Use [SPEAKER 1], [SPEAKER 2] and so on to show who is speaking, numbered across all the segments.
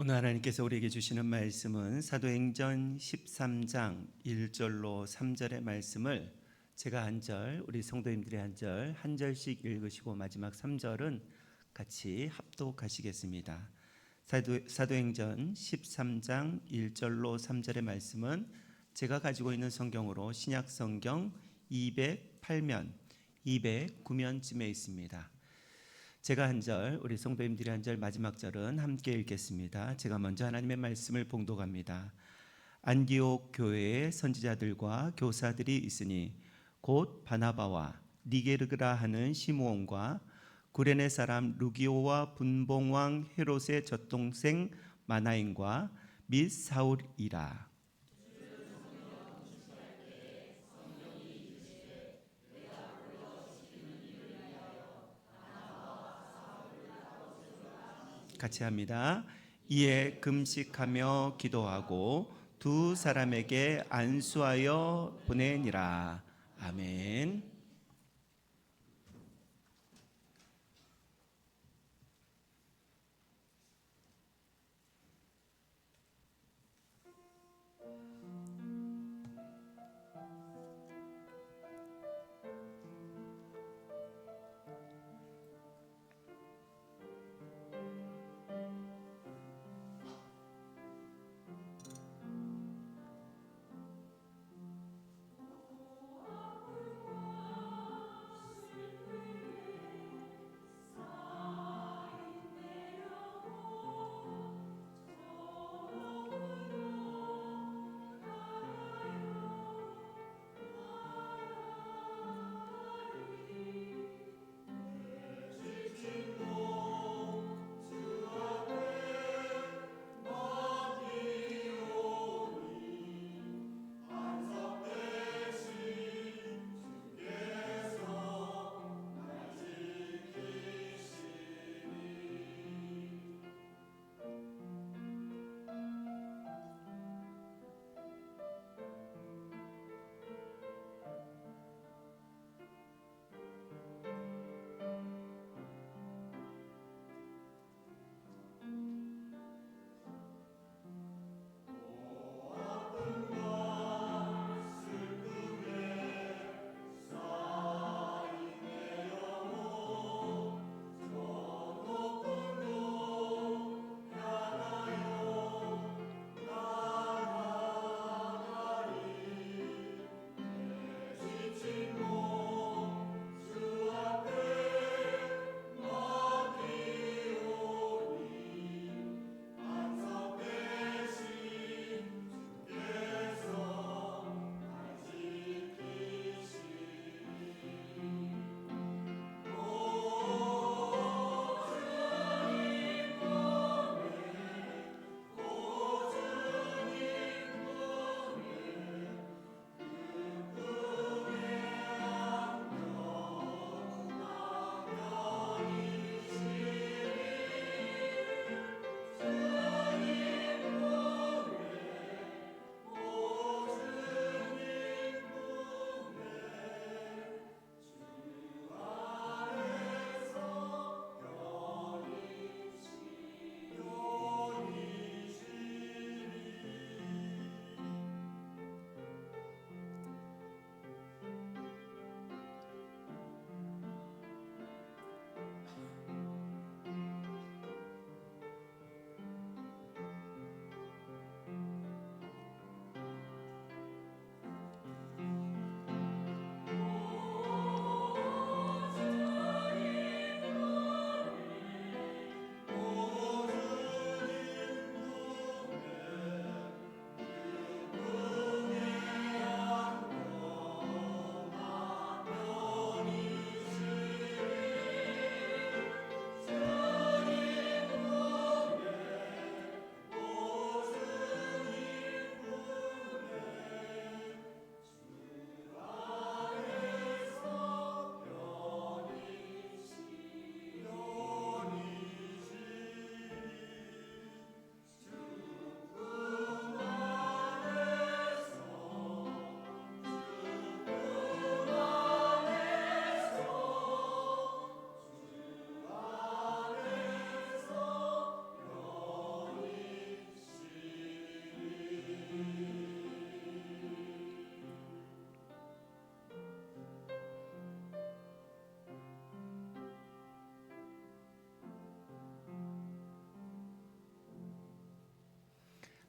[SPEAKER 1] 오늘 하나님께서 우리에게 주시는 말씀은 사도행전 13장 1절로 3절의 말씀을 제가 한 절, 우리 성도님들이 한 절씩 읽으시고 마지막 3절은 같이 합독하시겠습니다. 사도행전 13장 1절로 3절의 말씀은 제가 가지고 있는 성경으로 신약 성경 208면, 209면쯤에 있습니다. 제가 한 절, 우리 성도님들이 한 절, 마지막 절은 함께 읽겠습니다. 제가 먼저 하나님의 말씀을 봉독합니다. 안디옥 교회에 선지자들과 교사들이 있으니 곧 바나바와 니게르그라 하는 시므온과 구레네 사람 루기오와 분봉왕 헤롯의 젖동생 마나인과 및 사울이라. 같이 합니다. 이에 금식하며 기도하고 두 사람에게 안수하여 보내니라. 아멘.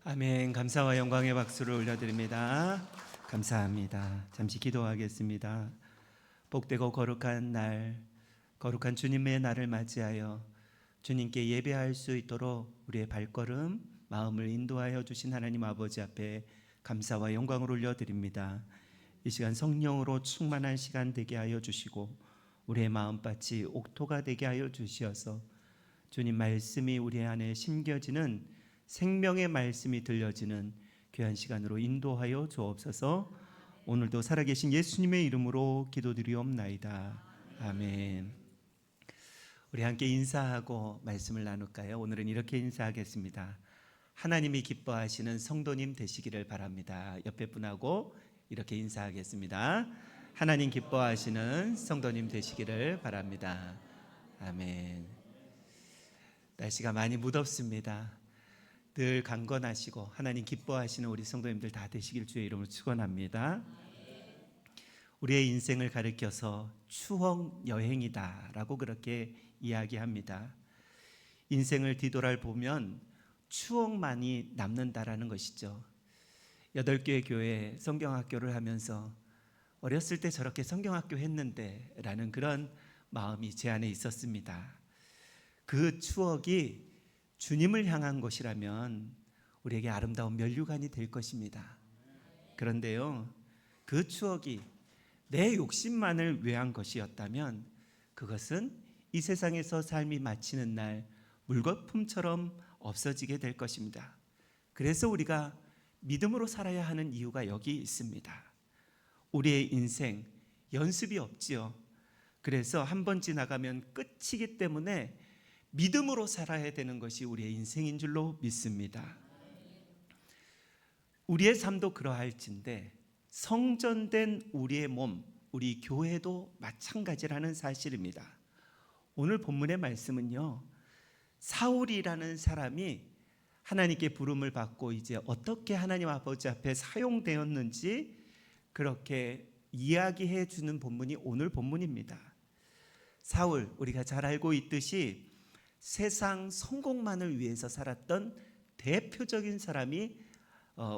[SPEAKER 1] 아멘. 감사와 영광의 박수를 올려드립니다. 감사합니다. 잠시 기도하겠습니다. 복되고 거룩한 날, 거룩한 주님의 날을 맞이하여 주님께 예배할 수 있도록 우리의 발걸음, 마음을 인도하여 주신 하나님 아버지 앞에 감사와 영광을 올려드립니다. 이 시간 성령으로 충만한 시간 되게 하여 주시고 우리의 마음밭이 옥토가 되게 하여 주시어서 주님 말씀이 우리 안에 심겨지는 생명의 말씀이 들려지는 귀한 시간으로 인도하여 주옵소서. 오늘도 살아계신 예수님의 이름으로 기도드리옵나이다. 아멘. 우리 함께 인사하고 말씀을 나눌까요? 오늘은 이렇게 인사하겠습니다. 하나님이 기뻐하시는 성도님 되시기를 바랍니다. 옆에 분하고 이렇게 인사하겠습니다. 하나님 기뻐하시는 성도님 되시기를 바랍니다. 아멘. 날씨가 많이 무덥습니다. 늘 강건하시고 하나님 기뻐하시는 우리 성도님들 다 되시길 주의 이름으로 축원합니다. 우리의 인생을 가리켜서 추억 여행이다라고 그렇게 이야기합니다. 인생을 뒤돌아보면 추억만이 남는다라는 것이죠. 8개의 교회 성경학교를 하면서 어렸을 때 저렇게 성경학교 했는데 라는 그런 마음이 제 안에 있었습니다. 그 추억이 주님을 향한 것이라면 우리에게 아름다운 면류관이 될 것입니다. 그런데요, 그 추억이 내 욕심만을 위한 것이었다면 그것은 이 세상에서 삶이 마치는 날 물거품처럼 없어지게 될 것입니다. 그래서 우리가 믿음으로 살아야 하는 이유가 여기 있습니다. 우리의 인생 연습이 없지요. 그래서 한 번 지나가면 끝이기 때문에 믿음으로 살아야 되는 것이 우리의 인생인 줄로 믿습니다. 우리의 삶도 그러할진데 성전된 우리의 몸, 우리 교회도 마찬가지라는 사실입니다. 오늘 본문의 말씀은요, 사울이라는 사람이 하나님께 부름을 받고 이제 어떻게 하나님 아버지 앞에 사용되었는지 그렇게 이야기해 주는 본문이 오늘 본문입니다. 사울, 우리가 잘 알고 있듯이 세상 성공만을 위해서 살았던 대표적인 사람이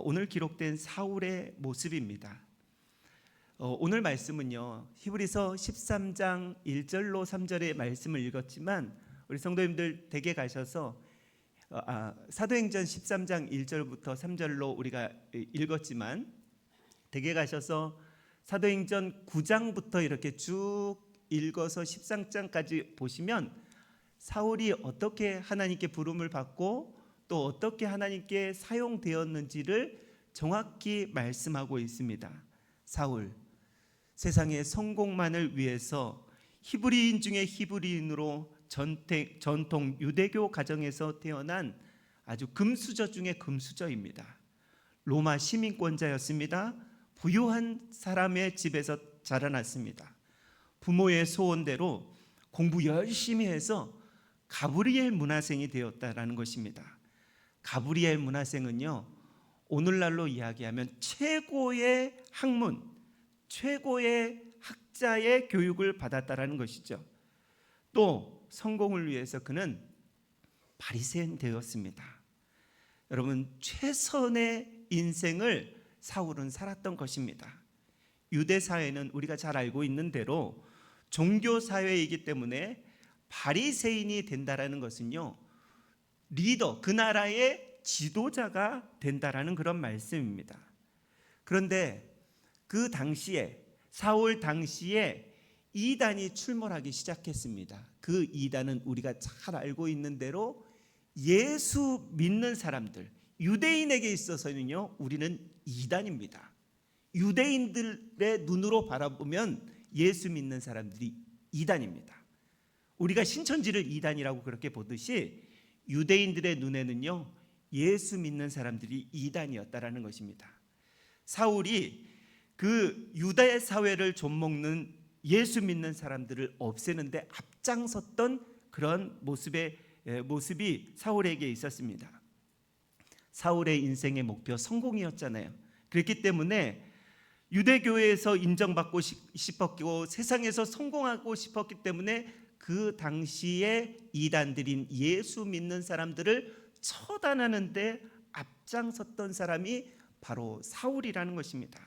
[SPEAKER 1] 오늘 기록된 사울의 모습입니다. 오늘 말씀은요, 히브리서 13장 1절로 3절의 말씀을 읽었지만 우리 성도님들 댁에 가셔서 사도행전 13장 1절부터 3절로 우리가 읽었지만 댁에 가셔서 사도행전 9장부터 이렇게 쭉 읽어서 13장까지 보시면 사울이 어떻게 하나님께 부름을 받고 또 어떻게 하나님께 사용되었는지를 정확히 말씀하고 있습니다. 사울, 세상의 성공만을 위해서 히브리인 중에 히브리인으로 전통 유대교 가정에서 태어난 아주 금수저 중에 금수저입니다. 로마 시민권자였습니다. 부유한 사람의 집에서 자라났습니다. 부모의 소원대로 공부 열심히 해서 가브리엘 문화생이 되었다라는 것입니다. 가브리엘 문화생은요, 오늘날로 이야기하면 최고의 학문, 최고의 학자의 교육을 받았다라는 것이죠. 또 성공을 위해서 그는 바리새인 되었습니다. 여러분, 최선의 인생을 사울은 살았던 것입니다. 유대 사회는 우리가 잘 알고 있는 대로 종교 사회이기 때문에 바리새인이 된다라는 것은요, 리더, 그 나라의 지도자가 된다라는 그런 말씀입니다. 그런데 그 당시에 사울 당시에 이단이 출몰하기 시작했습니다. 그 이단은 우리가 잘 알고 있는 대로 예수 믿는 사람들, 유대인에게 있어서는요, 우리는 이단입니다. 유대인들의 눈으로 바라보면 예수 믿는 사람들이 이단입니다. 우리가 신천지를 이단이라고 그렇게 보듯이 유대인들의 눈에는요, 예수 믿는 사람들이 이단이었다라는 것입니다. 사울이 그 유대 사회를 좀먹는 예수 믿는 사람들을 없애는데 앞장섰던 그런 모습이 사울에게 있었습니다. 사울의 인생의 목표 성공이었잖아요. 그렇기 때문에 유대교회에서 인정받고 싶었고 세상에서 성공하고 싶었기 때문에 그 당시에 이단들인 예수 믿는 사람들을 처단하는데 앞장섰던 사람이 바로 사울이라는 것입니다.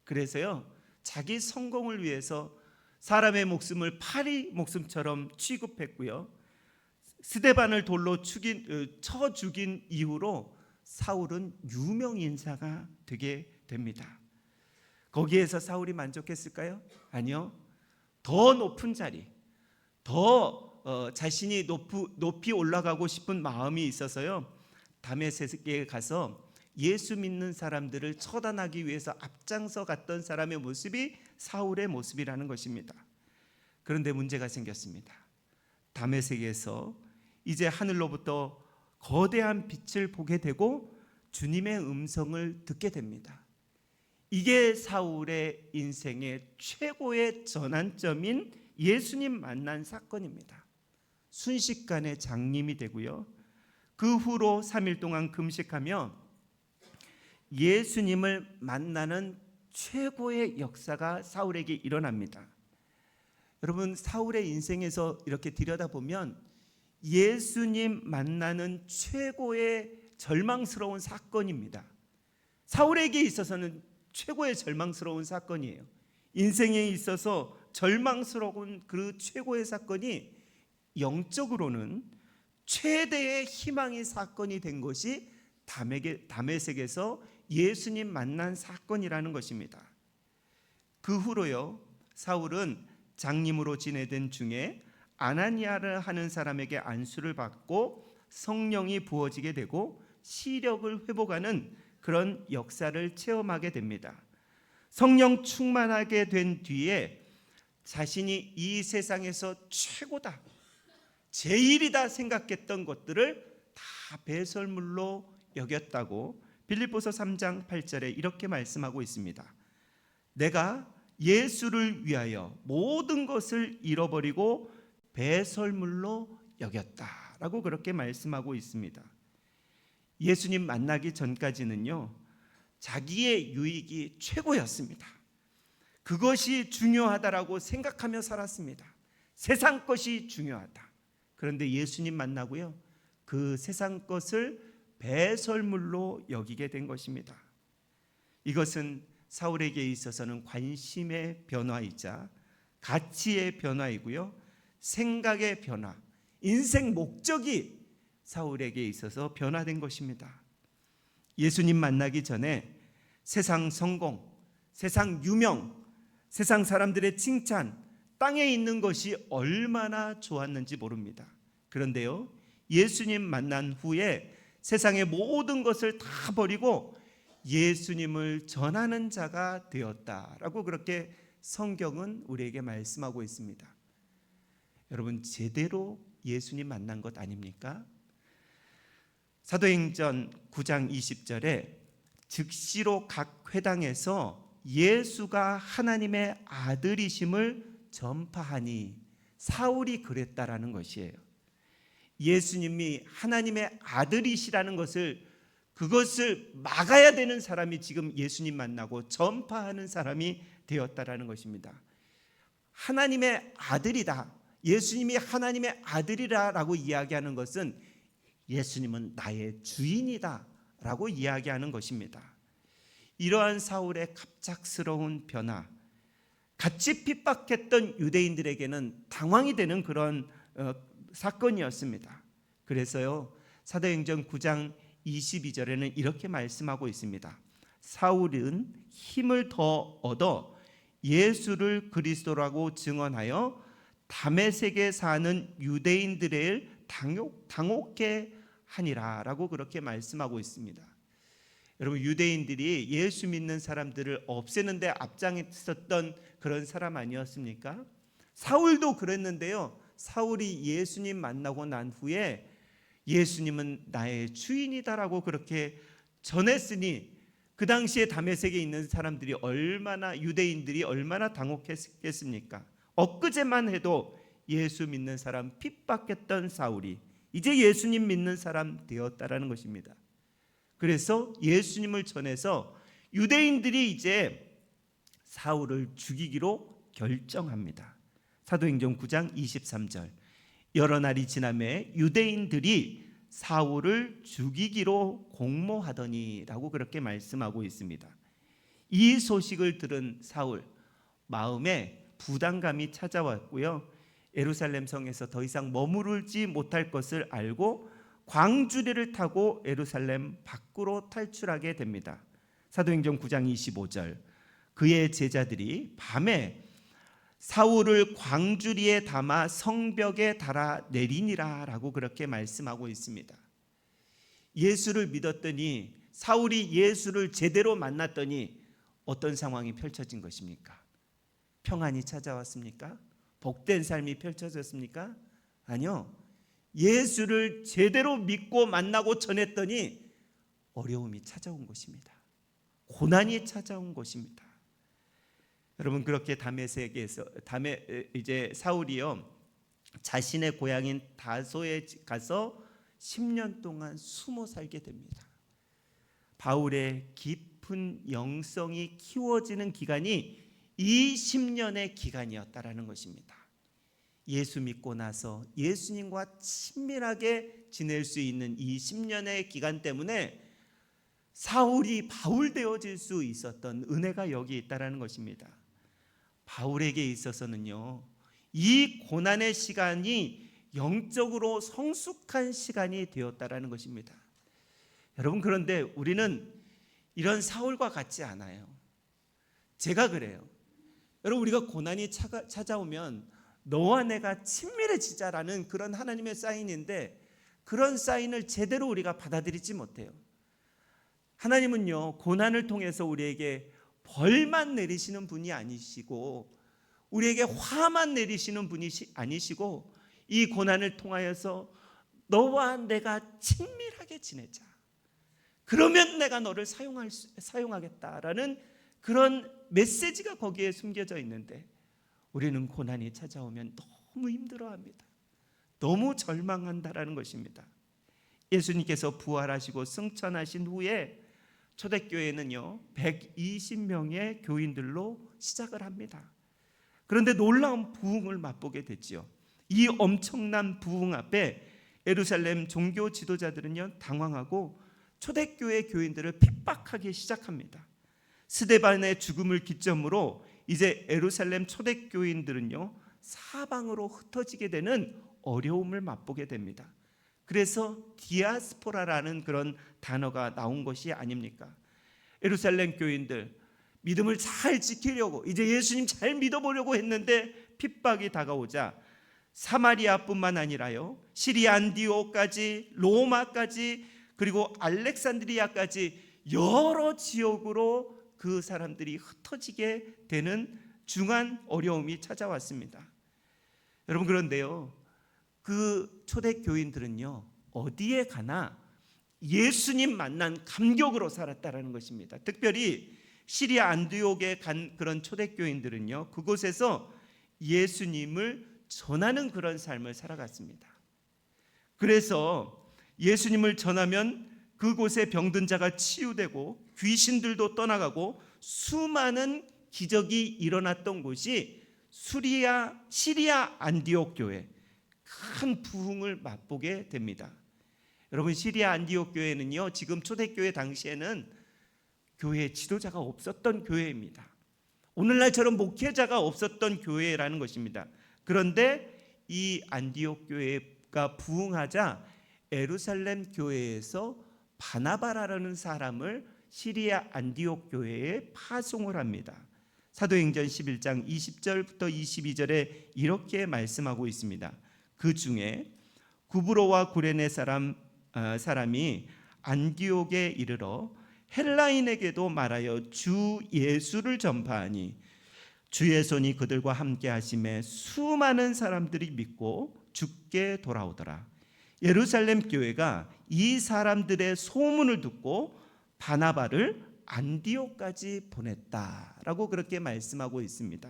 [SPEAKER 1] 그래서요, 자기 성공을 위해서 사람의 목숨을 파리 목숨처럼 취급했고요, 스데반을 돌로 쳐 죽인 이후로 사울은 유명 인사가 되게 됩니다. 거기에서 사울이 만족했을까요? 아니요. 더 높은 자리, 더 자신이 높이 올라가고 싶은 마음이 있어서요, 다메섹에 가서 예수 믿는 사람들을 처단하기 위해서 앞장서 갔던 사람의 모습이 사울의 모습이라는 것입니다. 그런데 문제가 생겼습니다. 다메섹에서 이제 하늘로부터 거대한 빛을 보게 되고 주님의 음성을 듣게 됩니다. 이게 사울의 인생의 최고의 전환점인 예수님 만난 사건입니다. 순식간에 장님이 되고요, 그 후로 3일 동안 금식하며 예수님을 만나는 최고의 역사가 사울에게 일어납니다. 여러분, 사울의 인생에서 이렇게 들여다보면 예수님 만나는 최고의 절망스러운 사건입니다. 사울에게 있어서는 최고의 절망스러운 사건이에요. 인생에 있어서 절망스러운 그 최고의 사건이 영적으로는 최대의 희망의 사건이 된 것이 다메섹에서 예수님 만난 사건이라는 것입니다. 그 후로요, 사울은 장님으로 지내던 중에 아나니아를 하는 사람에게 안수를 받고 성령이 부어지게 되고 시력을 회복하는 그런 역사를 체험하게 됩니다. 성령 충만하게 된 뒤에 자신이 이 세상에서 최고다, 제일이다 생각했던 것들을 다 배설물로 여겼다고 빌립보서 3장 8절에 이렇게 말씀하고 있습니다. 내가 예수를 위하여 모든 것을 잃어버리고 배설물로 여겼다라고 그렇게 말씀하고 있습니다. 예수님 만나기 전까지는요, 자기의 유익이 최고였습니다. 그것이 중요하다라고 생각하며 살았습니다. 세상 것이 중요하다. 그런데 예수님 만나고요, 그 세상 것을 배설물로 여기게 된 것입니다. 이것은 사울에게 있어서는 관심의 변화이자 가치의 변화이고요, 생각의 변화, 인생 목적이 사울에게 있어서 변화된 것입니다. 예수님 만나기 전에 세상 성공, 세상 유명, 세상 사람들의 칭찬, 땅에 있는 것이 얼마나 좋았는지 모릅니다. 그런데요, 예수님 만난 후에 세상의 모든 것을 다 버리고 예수님을 전하는 자가 되었다라고 그렇게 성경은 우리에게 말씀하고 있습니다. 여러분, 제대로 예수님 만난 것 아닙니까? 사도행전 9장 20절에 즉시로 각 회당에서 예수가 하나님의 아들이심을 전파하니, 사울이 그랬다라는 것이에요. 예수님이 하나님의 아들이시라는 그것을 막아야 되는 사람이 지금 예수님 만나고 전파하는 사람이 되었다라는 것입니다. 하나님의 아들이다, 예수님이 하나님의 아들이라고 이야기하는 것은 예수님은 나의 주인이다 라고 이야기하는 것입니다. 이러한 사울의 갑작스러운 변화, 같이 핍박했던 유대인들에게는 당황이 되는 그런 사건이었습니다. 그래서요, 사도행전 9장 22절에는 이렇게 말씀하고 있습니다. 사울은 힘을 더 얻어 예수를 그리스도라고 증언하여 다메섹에 사는 유대인들을 당혹해 하니라 라고 그렇게 말씀하고 있습니다. 여러분, 유대인들이 예수 믿는 사람들을 없애는데 앞장섰던 그런 사람 아니었습니까? 사울도 그랬는데요, 사울이 예수님 만나고 난 후에 예수님은 나의 주인이다라고 그렇게 전했으니 그 당시에 다메섹에 있는 사람들이 유대인들이 얼마나 당혹했겠습니까? 엊그제만 해도 예수 믿는 사람 핍박했던 사울이 이제 예수님 믿는 사람 되었다라는 것입니다. 그래서 예수님을 전해서 유대인들이 이제 사울을 죽이기로 결정합니다. 사도행전 9장 23절, 여러 날이 지나매 유대인들이 사울을 죽이기로 공모하더니라고 그렇게 말씀하고 있습니다. 이 소식을 들은 사울 마음에 부담감이 찾아왔고요. 예루살렘 성에서 더 이상 머무르지 못할 것을 알고 광주리를 타고 예루살렘 밖으로 탈출하게 됩니다. 사도행전 9장 25절, 그의 제자들이 밤에 사울을 광주리에 담아 성벽에 달아 내리니라 라고 그렇게 말씀하고 있습니다. 예수를 믿었더니, 사울이 예수를 제대로 만났더니 어떤 상황이 펼쳐진 것입니까? 평안이 찾아왔습니까? 복된 삶이 펼쳐졌습니까? 아니요. 예수를 제대로 믿고 만나고 전했더니 어려움이 찾아온 것입니다. 고난이 찾아온 것입니다. 여러분, 그렇게 다메섹에서 이제 사울이요, 자신의 고향인 다소에 가서 10년 동안 숨어 살게 됩니다. 바울의 깊은 영성이 키워지는 기간이 이 10년의 기간이었다라는 것입니다. 예수 믿고 나서 예수님과 친밀하게 지낼 수 있는 이 10년의 기간 때문에 사울이 바울 되어질 수 있었던 은혜가 여기 있다라는 것입니다. 바울에게 있어서는요, 이 고난의 시간이 영적으로 성숙한 시간이 되었다라는 것입니다. 여러분, 그런데 우리는 이런 사울과 같지 않아요. 제가 그래요. 여러분, 우리가 고난이 찾아오면 너와 내가 친밀해지자라는 그런 하나님의 사인인데, 그런 사인을 제대로 우리가 받아들이지 못해요. 하나님은요, 고난을 통해서 우리에게 벌만 내리시는 분이 아니시고, 우리에게 화만 내리시는 분이 아니시고, 이 고난을 통하여서 너와 내가 친밀하게 지내자, 그러면 내가 너를 사용하겠다라는 그런 메시지가 거기에 숨겨져 있는데, 우리는 고난이 찾아오면 너무 힘들어합니다. 너무 절망한다라는 것입니다. 예수님께서 부활하시고 승천하신 후에 초대교회는요 120명의 교인들로 시작을 합니다. 그런데 놀라운 부흥을 맛보게 됐지요. 이 엄청난 부흥 앞에 예루살렘 종교 지도자들은요 당황하고 초대교회 교인들을 핍박하기 시작합니다. 스데반의 죽음을 기점으로 이제 예루살렘 초대교인들은요 사방으로 흩어지게 되는 어려움을 맛보게 됩니다. 그래서 디아스포라라는 그런 단어가 나온 것이 아닙니까? 예루살렘 교인들 믿음을 잘 지키려고 이제 예수님 잘 믿어보려고 했는데 핍박이 다가오자 사마리아뿐만 아니라요 시리아 안디오까지 로마까지 그리고 알렉산드리아까지 여러 지역으로 그 사람들이 흩어지게 되는 중한 어려움이 찾아왔습니다. 여러분, 그런데요 그 초대교인들은요 어디에 가나 예수님 만난 감격으로 살았다라는 것입니다. 특별히 시리아 안디옥에 간 그런 초대교인들은요 그곳에서 예수님을 전하는 그런 삶을 살아갔습니다. 그래서 예수님을 전하면 그곳에 병든 자가 치유되고 귀신들도 떠나가고 수많은 기적이 일어났던 곳이 시리아 안디옥 교회, 큰 부흥을 맛보게 됩니다. 여러분, 시리아 안디옥 교회는요 지금 초대교회 당시에는 교회 지도자가 없었던 교회입니다. 오늘날처럼 목회자가 없었던 교회라는 것입니다. 그런데 이 안디옥 교회가 부흥하자 예루살렘 교회에서 바나바라는 사람을 시리아 안디옥 교회에 파송을 합니다. 사도행전 11장 20절부터 22절에 이렇게 말씀하고 있습니다. 그 중에 구브로와 구레네 사람이 안디옥에 이르러 헬라인에게도 말하여 주 예수를 전파하니 주의 손이 그들과 함께 하심에 수많은 사람들이 믿고 주께 돌아오더라. 예루살렘 교회가 이 사람들의 소문을 듣고 바나바를 안디옥까지 보냈다라고 그렇게 말씀하고 있습니다.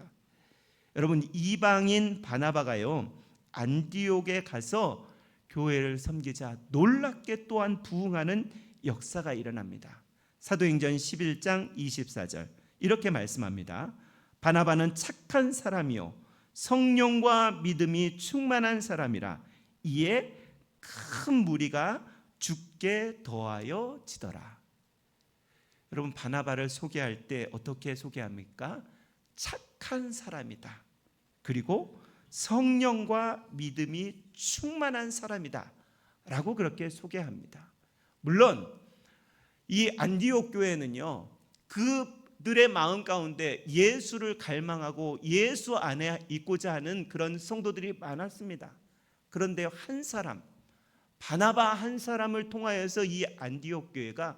[SPEAKER 1] 여러분, 이방인 바나바가요 안디옥에 가서 교회를 섬기자 놀랍게 또한 부흥하는 역사가 일어납니다. 사도행전 11장 24절 이렇게 말씀합니다. 바나바는 착한 사람이요 성령과 믿음이 충만한 사람이라 이에 큰 무리가 죽게 더하여 지더라. 여러분, 바나바를 소개할 때 어떻게 소개합니까? 착한 사람이다. 그리고 성령과 믿음이 충만한 사람이다 라고 그렇게 소개합니다. 물론 이 안디옥 교회는요, 그들의 마음 가운데 예수를 갈망하고 예수 안에 있고자 하는 그런 성도들이 많았습니다. 그런데 한 사람, 바나바 한 사람을 통하여서 이 안디옥 교회가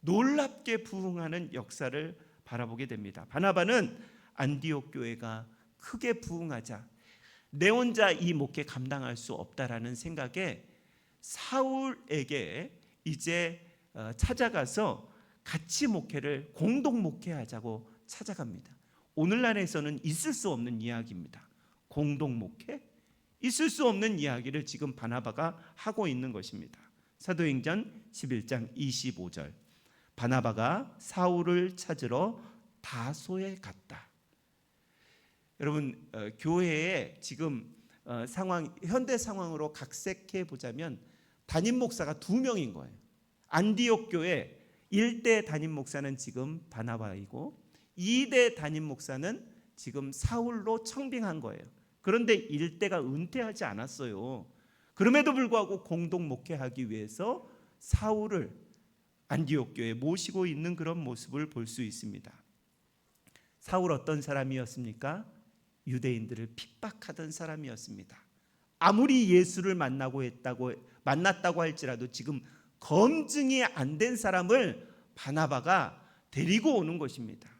[SPEAKER 1] 놀랍게 부흥하는 역사를 바라보게 됩니다. 바나바는 안디옥 교회가 크게 부흥하자 내 혼자 이 목회 감당할 수 없다라는 생각에 사울에게 이제 찾아가서 같이 목회를 공동 목회하자고 찾아갑니다. 오늘날에서는 있을 수 없는 이야기입니다. 공동 목회? 있을 수 없는 이야기를 지금 바나바가 하고 있는 것입니다. 사도행전 11장 25절. 바나바가 사울을 찾으러 다소에 갔다. 여러분, 교회에 지금 상황, 현대 상황으로 각색해 보자면 담임 목사가 2명인 거예요. 안디옥 교회 1대 담임 목사는 지금 바나바이고 2대 담임 목사는 지금 사울로 청빙한 거예요. 그런데 1대가 은퇴하지 않았어요. 그럼에도 불구하고 공동 목회하기 위해서 사울을 안디옥 교회에 모시고 있는 그런 모습을 볼 수 있습니다. 사울 어떤 사람이었습니까? 유대인들을 핍박하던 사람이었습니다. 아무리 예수를 만났다고 할지라도 지금 검증이 안 된 사람을 바나바가 데리고 오는 것입니다.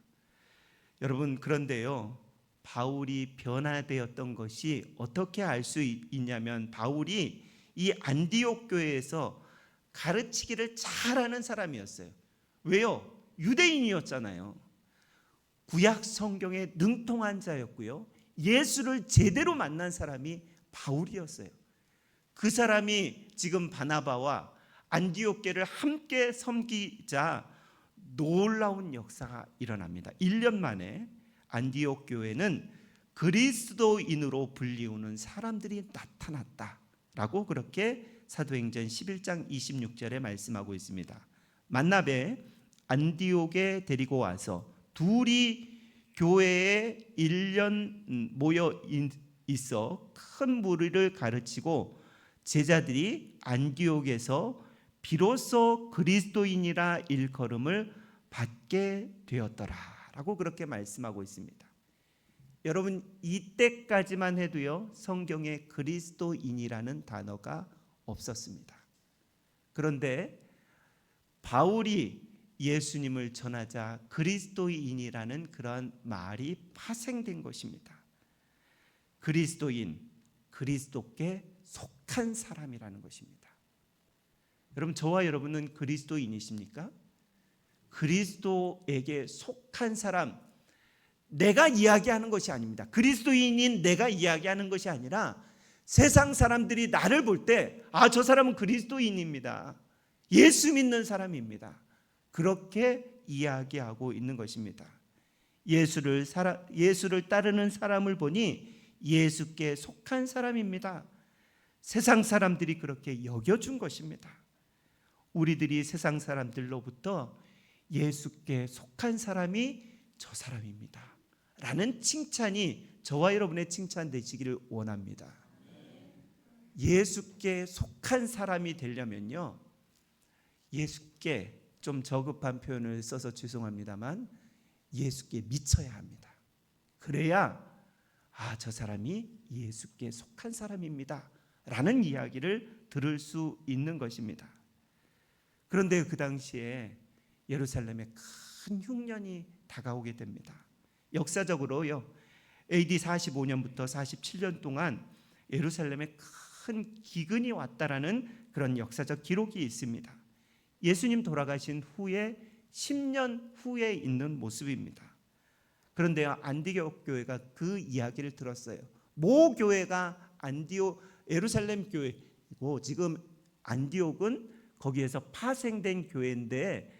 [SPEAKER 1] 여러분, 그런데요, 바울이 변화되었던 것이 어떻게 알 수 있냐면, 바울이 이 안디옥 교회에서 가르치기를 잘하는 사람이었어요. 왜요? 유대인이었잖아요. 구약 성경에 능통한 자였고요, 예수를 제대로 만난 사람이 바울이었어요. 그 사람이 지금 바나바와 안디옥 교회를 함께 섬기자 놀라운 역사가 일어납니다. 1년 만에 안디옥 교회는 그리스도인으로 불리우는 사람들이 나타났다라고 그렇게 사도행전 11장 26절에 말씀하고 있습니다. 만나베 안디옥에 데리고 와서 둘이 교회에 1년 모여 있어 큰 무리를 가르치고 제자들이 안디옥에서 비로소 그리스도인이라 일컬음을 받게 되었더라라고 그렇게 말씀하고 있습니다. 여러분, 이때까지만 해도요, 성경에 그리스도인이라는 단어가 없었습니다. 그런데 바울이 예수님을 전하자 그리스도인이라는 그런 말이 파생된 것입니다. 그리스도인, 그리스도께 속한 사람이라는 것입니다. 여러분, 저와 여러분은 그리스도인이십니까? 그리스도에게 속한 사람, 내가 이야기하는 것이 아닙니다. 그리스도인인 내가 이야기하는 것이 아니라 세상 사람들이 나를 볼 때, 아, 저 사람은 그리스도인입니다. 예수 믿는 사람입니다. 그렇게 이야기하고 있는 것입니다. 예수를 따르는 사람을 보니 예수께 속한 사람입니다. 세상 사람들이 그렇게 여겨준 것입니다. 우리들이 세상 사람들로부터 예수께 속한 사람이 저 사람입니다 라는 칭찬이 저와 여러분의 칭찬 되시기를 원합니다. 예수께 속한 사람이 되려면요, 예수께, 좀 저급한 표현을 써서 죄송합니다만, 예수께 미쳐야 합니다. 그래야 저 사람이 예수께 속한 사람입니다 라는 이야기를 들을 수 있는 것입니다. 그런데 그 당시에 예루살렘에 큰 흉년이 다가오게 됩니다. 역사적으로요, AD 45년부터 47년 동안 예루살렘에 큰 기근이 왔다라는 그런 역사적 기록이 있습니다. 예수님 돌아가신 후에 10년 후에 있는 모습입니다. 그런데 안디옥 교회가 그 이야기를 들었어요. 모 교회가 예루살렘 교회이고, 지금 안디옥은 거기에서 파생된 교회인데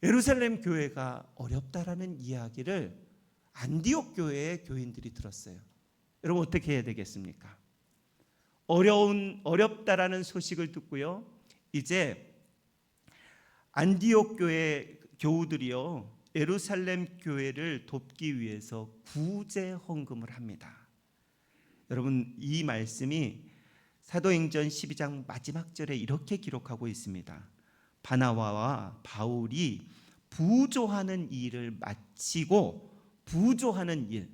[SPEAKER 1] 예루살렘 교회가 어렵다라는 이야기를 안디옥 교회의 교인들이 들었어요. 여러분, 어떻게 해야 되겠습니까? 어렵다라는 소식을 듣고요, 이제 안디옥 교회 교우들이요, 예루살렘 교회를 돕기 위해서 구제 헌금을 합니다. 여러분, 이 말씀이 사도행전 12장 마지막 절에 이렇게 기록하고 있습니다. 바나바와 바울이 부조하는 일을 마치고 부조하는 일,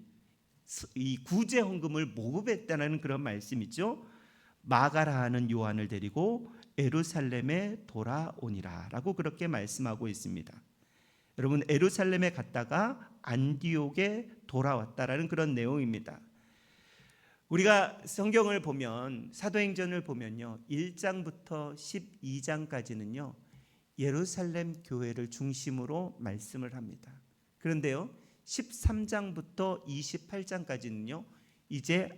[SPEAKER 1] 이 구제 헌금을 모금했다는 그런 말씀이죠. 마가라 하는 요한을 데리고 예루살렘에 돌아오니라 라고 그렇게 말씀하고 있습니다. 여러분, 예루살렘에 갔다가 안디옥에 돌아왔다라는 그런 내용입니다. 우리가 성경을 보면, 사도행전을 보면요, 1장부터 12장까지는요 예루살렘 교회를 중심으로 말씀을 합니다. 그런데요 13장부터 28장까지는요 이제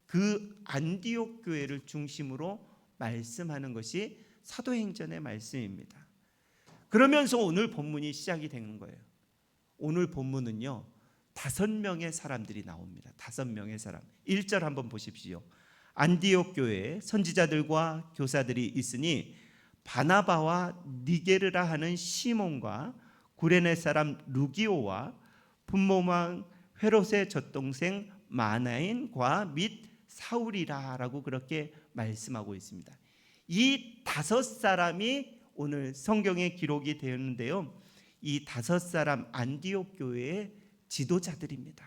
[SPEAKER 1] 그 안디옥 교회를 중심으로 말씀하는 것이 사도행전의 말씀입니다. 그러면서 오늘 본문이 시작이 되는 거예요. 오늘 본문은요 5명의 사람들이 나옵니다. 5명의 사람. 1절 한번 보십시오. 안디옥 교회에 선지자들과 교사들이 있으니 바나바와 니게르라 하는 시몬과 구레네 사람 루기오와 분모왕 헤롯의 젖동생 마나인과 및 사울이라라고 그렇게 말씀하고 있습니다. 이 5사람이 오늘 성경에 기록이 되었는데요, 이 5사람 안디옥 교회의 지도자들입니다.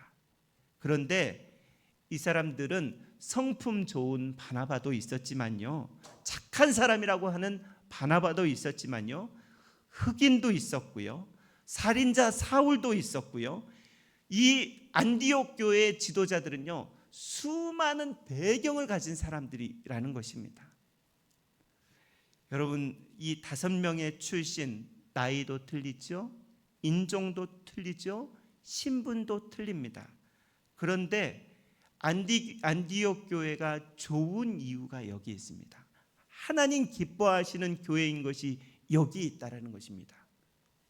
[SPEAKER 1] 그런데 이 사람들은 성품 좋은 바나바도 있었지만요, 착한 사람이라고 하는 바나바도 있었지만요, 흑인도 있었고요, 살인자 사울도 있었고요. 이 안디옥 교회의 지도자들은요 수많은 배경을 가진 사람들이라는 것입니다. 여러분, 이 5명의 출신, 나이도 틀리죠, 인종도 틀리죠, 신분도 틀립니다. 그런데 안디옥 교회가 좋은 이유가 여기 있습니다. 하나님 기뻐하시는 교회인 것이 여기 있다라는 것입니다.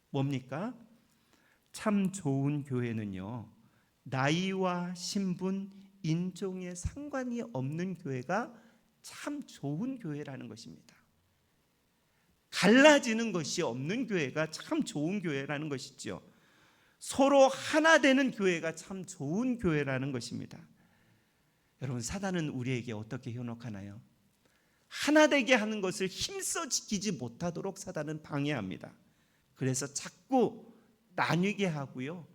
[SPEAKER 1] 뭡니까? 참 좋은 교회는요 나이와 신분, 인종에 상관이 없는 교회가 참 좋은 교회라는 것입니다. 갈라지는 것이 없는 교회가 참 좋은 교회라는 것이죠. 서로 하나 되는 교회가 참 좋은 교회라는 것입니다. 여러분, 사단은 우리에게 어떻게 현혹하나요? 하나 되게 하는 것을 힘써 지키지 못하도록 사단은 방해합니다. 그래서 자꾸 나뉘게 하고요,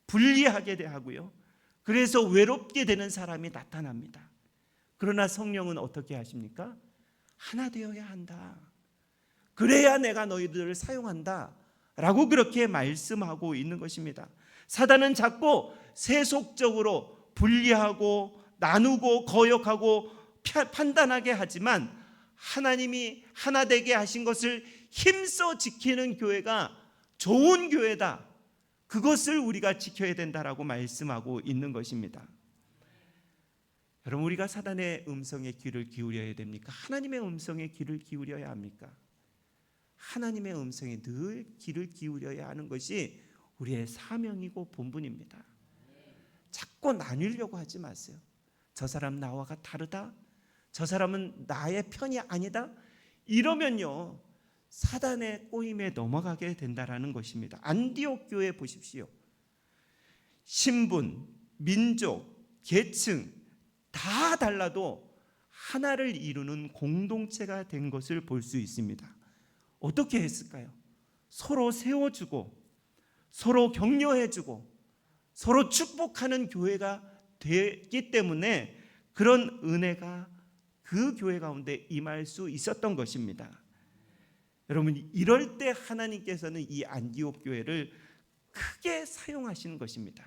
[SPEAKER 1] 분리하게 하고요, 그래서 외롭게 되는 사람이 나타납니다. 그러나 성령은 어떻게 하십니까? 하나 되어야 한다. 그래야 내가 너희들을 사용한다 라고 그렇게 말씀하고 있는 것입니다. 사단은 자꾸 세속적으로 분리하고 나누고 거역하고 판단하게 하지만, 하나님이 하나 되게 하신 것을 힘써 지키는 교회가 좋은 교회다, 그것을 우리가 지켜야 된다라고 말씀하고 있는 것입니다. 여러분, 우리가 사단의 음성에 귀를 기울여야 됩니까? 하나님의 음성에 귀를 기울여야 합니까? 하나님의 음성에 늘 귀를 기울여야 하는 것이 우리의 사명이고 본분입니다. 자꾸 나누려고 하지 마세요. 저 사람 나와가 다르다, 저 사람은 나의 편이 아니다, 이러면요 사단의 꼬임에 넘어가게 된다라는 것입니다. 안디옥 교회 보십시오. 신분, 민족, 계층 다 달라도 하나를 이루는 공동체가 된 것을 볼 수 있습니다. 어떻게 했을까요? 서로 세워주고 서로 격려해주고 서로 축복하는 교회가 되기 때문에 그런 은혜가 그 교회 가운데 임할 수 있었던 것입니다. 여러분, 이럴 때 하나님께서는 이 안디옥 교회를 크게 사용하시는 것입니다.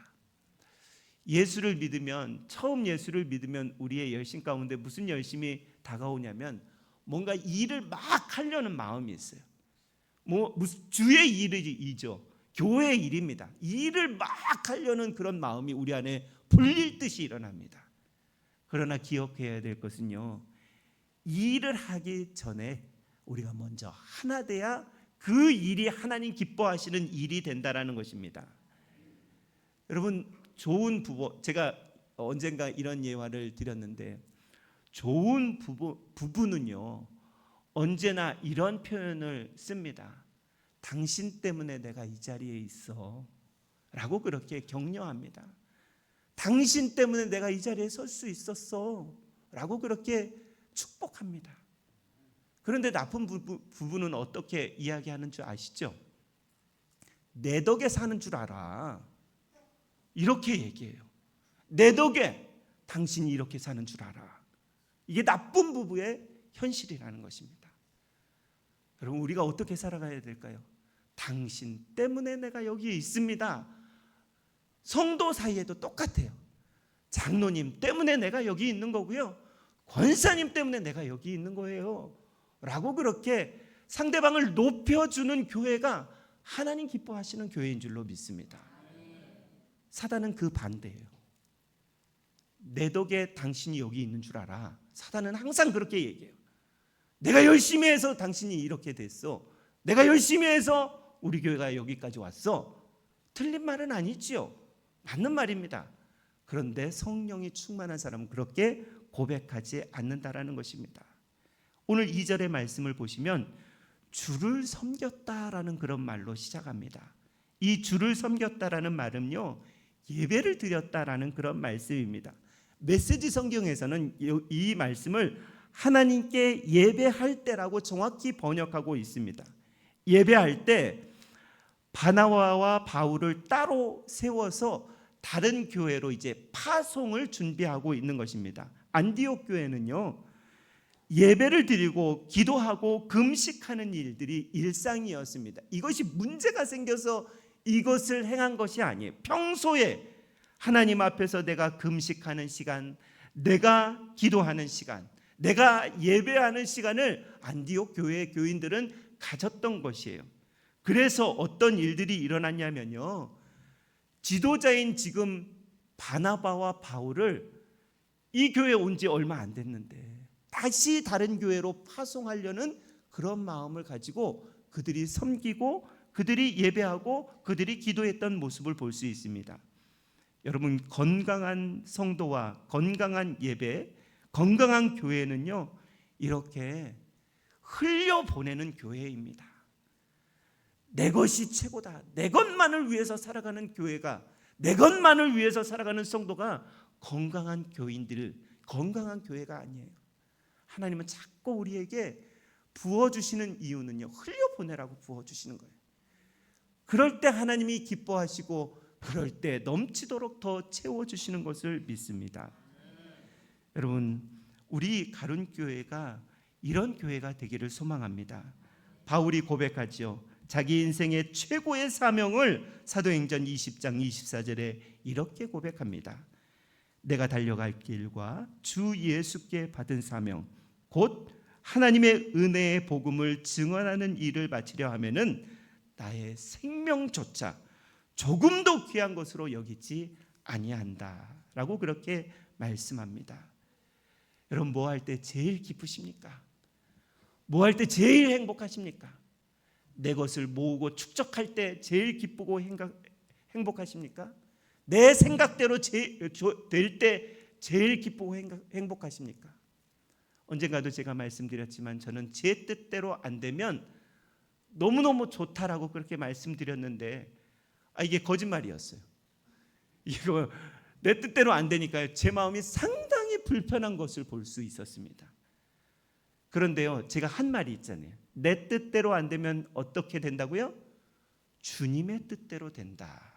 [SPEAKER 1] 예수를 믿으면, 처음 예수를 믿으면 우리의 열심 가운데 무슨 열심이 다가오냐면 뭔가 일을 막 하려는 마음이 있어요. 무슨 주의 일이죠. 교회의 일입니다. 일을 막 하려는 그런 마음이 우리 안에 불릴 듯이 일어납니다. 그러나 기억해야 될 것은요, 일을 하기 전에 우리가 먼저 하나 돼야 그 일이 하나님 기뻐하시는 일이 된다라는 것입니다. 여러분, 좋은 부부, 제가 언젠가 이런 예화를 드렸는데, 좋은 부부는요 언제나 이런 표현을 씁니다. 당신 때문에 내가 이 자리에 있어 라고 그렇게 격려합니다. 당신 때문에 내가 이 자리에 설 수 있었어 라고 그렇게 축복합니다. 그런데 나쁜 부분은 어떻게 이야기하는 줄 아시죠? 내 덕에 사는 줄 알아, 이렇게 얘기해요. 내 덕에 당신이 이렇게 사는 줄 알아. 이게 나쁜 부부의 현실이라는 것입니다. 여러분, 우리가 어떻게 살아가야 될까요? 당신 때문에 내가 여기 있습니다. 성도 사이에도 똑같아요. 장로님 때문에 내가 여기 있는 거고요, 권사님 때문에 내가 여기 있는 거예요 라고 그렇게 상대방을 높여주는 교회가 하나님 기뻐하시는 교회인 줄로 믿습니다. 사단은 그 반대예요. 내 덕에 당신이 여기 있는 줄 알아. 사단은 항상 그렇게 얘기해요. 내가 열심히 해서 당신이 이렇게 됐어. 내가 열심히 해서 우리 교회가 여기까지 왔어. 틀린 말은 아니지요. 맞는 말입니다. 그런데 성령이 충만한 사람은 그렇게 고백하지 않는다라는 것입니다. 오늘 2절의 말씀을 보시면 주를 섬겼다라는 그런 말로 시작합니다. 이 주를 섬겼다라는 말은요, 예배를 드렸다라는 그런 말씀입니다. 메시지 성경에서는 이 말씀을 하나님께 예배할 때라고 정확히 번역하고 있습니다. 예배할 때 바나바와 바울을 따로 세워서 다른 교회로 이제 파송을 준비하고 있는 것입니다. 안디옥 교회는요, 예배를 드리고 기도하고 금식하는 일들이 일상이었습니다. 이것이 문제가 생겨서 이것을 행한 것이 아니에요. 평소에 하나님 앞에서 내가 금식하는 시간, 내가 기도하는 시간, 내가 예배하는 시간을 안디옥 교회의 교인들은 가졌던 것이에요. 그래서 어떤 일들이 일어났냐면요, 지도자인 지금 바나바와 바울을 이 교회에 온 지 얼마 안 됐는데 다시 다른 교회로 파송하려는 그런 마음을 가지고 그들이 섬기고 그들이 예배하고 그들이 기도했던 모습을 볼 수 있습니다. 여러분, 건강한 성도와 건강한 예배, 건강한 교회는요, 이렇게 흘려보내는 교회입니다. 내 것이 최고다, 내 것만을 위해서 살아가는 교회가, 내 것만을 위해서 살아가는 성도가 건강한 교인들, 건강한 교회가 아니에요. 하나님은 자꾸 우리에게 부어주시는 이유는요, 흘려보내라고 부어주시는 거예요. 그럴 때 하나님이 기뻐하시고 그럴 때 넘치도록 더 채워주시는 것을 믿습니다. 여러분, 우리 가룟교회가 이런 교회가 되기를 소망합니다. 바울이 고백하죠. 자기 인생의 최고의 사명을 사도행전 20장 24절에 이렇게 고백합니다. 내가 달려갈 길과 주 예수께 받은 사명, 곧 하나님의 은혜의 복음을 증언하는 일을 마치려 하면은 나의 생명조차 조금도 귀한 것으로 여기지 아니한다라고 그렇게 말씀합니다. 여러분, 뭐 할 때 제일 기쁘십니까? 뭐 할 때 제일 행복하십니까? 내 것을 모으고 축적할 때 제일 기쁘고 행복하십니까? 내 생각대로 될 때 제일 기쁘고 행복하십니까? 언젠가도 제가 말씀드렸지만 저는 제 뜻대로 안 되면 너무너무 좋다라고 그렇게 말씀드렸는데 이게 거짓말이었어요. 이거 내 뜻대로 안 되니까요, 제 마음이 상당히 불편한 것을 볼 수 있었습니다. 그런데요, 제가 한 말이 있잖아요. 내 뜻대로 안 되면 어떻게 된다고요? 주님의 뜻대로 된다.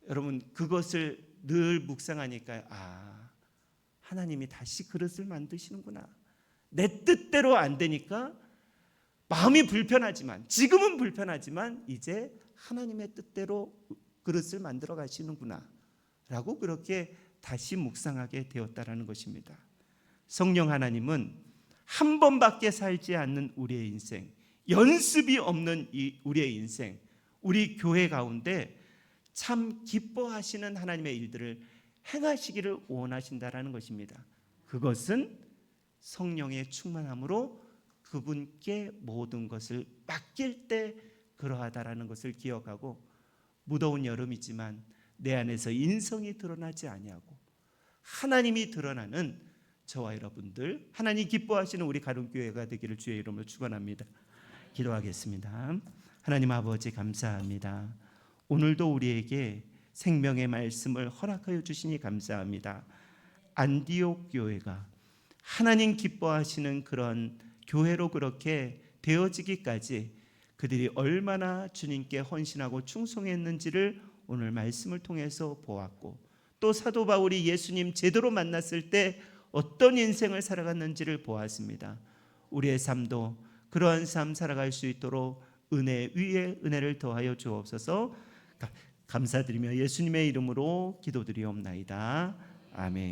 [SPEAKER 1] 여러분, 그것을 늘 묵상하니까 하나님이 다시 그릇을 만드시는구나. 내 뜻대로 안 되니까 마음이 불편하지만, 지금은 불편하지만 이제 하나님의 뜻대로 그릇을 만들어 가시는구나 라고 그렇게 다시 묵상하게 되었다라는 것입니다. 성령 하나님은 한 번밖에 살지 않는 우리의 인생, 연습이 없는 우리의 인생, 우리 교회 가운데 참 기뻐하시는 하나님의 일들을 행하시기를 원하신다라는 것입니다. 그것은 성령의 충만함으로 그분께 모든 것을 맡길 때 그러하다라는 것을 기억하고, 무더운 여름이지만 내 안에서 인성이 드러나지 아니하고 하나님이 드러나는 저와 여러분들 하나님 기뻐하시는 우리 가론교회가 되기를 주의 이름으로 축원합니다. 기도하겠습니다. 하나님 아버지 감사합니다. 오늘도 우리에게 생명의 말씀을 허락하여 주시니 감사합니다. 안디옥 교회가 하나님 기뻐하시는 그런 교회로 그렇게 되어지기까지 그들이 얼마나 주님께 헌신하고 충성했는지를 오늘 말씀을 통해서 보았고, 또 사도 바울이 예수님 제대로 만났을 때 어떤 인생을 살아갔는지를 보았습니다. 우리의 삶도 그러한 삶 살아갈 수 있도록 은혜 위에 은혜를 더하여 주옵소서. 감사드리며 예수님의 이름으로 기도드리옵나이다. 아멘.